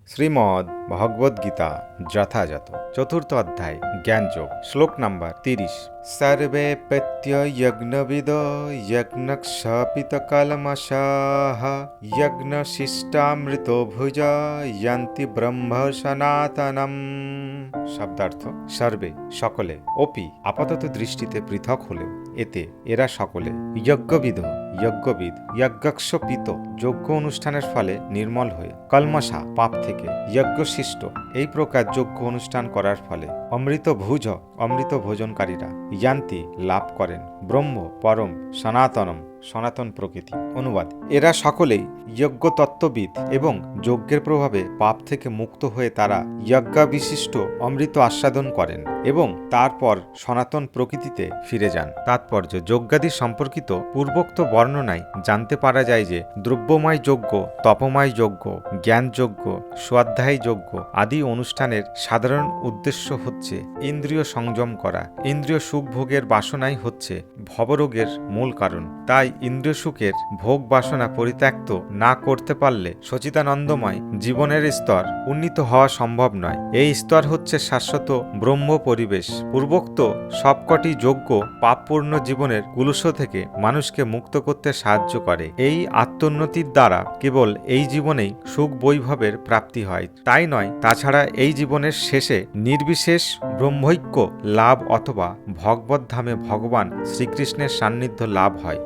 শ্রীমদ্ ভগবদ্গীতা যথাযথ চতুর্থ অধ্যায় জ্ঞানযোগ শ্লোক নাম্বার 30। সর্বে প্রত্য যজ্ঞবিদ যজ্ঞক্ষপিতকলমষাঃ যজ্ঞশিষ্টামৃত ভুজা যন্তি ব্রহ্ম সনাতনম। শব্দার্থ: সর্বে সকলে, অপি আপাতত দৃষ্টিতে পৃথক হলেও এতে এরা সকলে, যজ্ঞবিদ যজ্ঞবিদ, যজ্ঞক্ষপিত যজ্ঞ অনুষ্ঠানের ফলে নির্মল হয়ে, কলমষা পাপ থেকে, যজ্ঞশিষ্ট এই প্রকার যজ্ঞ অনুষ্ঠান করার ফলে, অমৃত ভুজ অমৃত ভোজনকারীরা, যান্তি লাভ করেন, ব্রহ্ম পরম, সনাতনম সনাতন প্রকৃতি। অনুবাদ: এরা সকলেই যজ্ঞ তত্ত্ববিদ এবং যজ্ঞের প্রভাবে পাপ থেকে মুক্ত হয়ে তারা যজ্ঞাবিশিষ্ট অমৃত আস্বাদন করেন এবং তারপর সনাতন প্রকৃতিতে ফিরে যান। তাৎপর্য: যজ্ঞাদি সম্পর্কিত পূর্বোক্ত বর্ণনায় জানতে পারা যায় যে দ্রব্যময় যজ্ঞ, তপময় যজ্ঞ, জ্ঞানযজ্ঞ, স্বাধ্যায় যজ্ঞ আদি অনুষ্ঠানের সাধারণ উদ্দেশ্য হচ্ছে ইন্দ্রিয় সংযম করা। ইন্দ্রিয় সুখ ভোগের বাসনাই হচ্ছে ভবরোগের মূল কারণ। তাই ইন্দ্রিয় সুখের ভোগ বাসনা পরিত্যক্ত না করতে পারলে সচিদানন্দময় জীবনের স্তর উন্নীত হওয়া সম্ভব নয়। এই স্তর হচ্ছে শাশ্বত ব্রহ্ম পরিবেশ। পূর্বোক্ত সবকটি যজ্ঞ পাপপূর্ণ জীবনের কুলুষ থেকে মানুষকে মুক্ত করতে সাহায্য করে। এই আত্মোন্নতির দ্বারা কেবল এই জীবনেই সুখ বৈভবের প্রাপ্তি হয় তাই নয়, তাছাড়া এই জীবনের শেষে নির্বিশেষ ব্রহ্মৈক্য লাভ অথবা ভগবদ্ধামে ভগবান শ্রীকৃষ্ণের সান্নিধ্য লাভ হয়।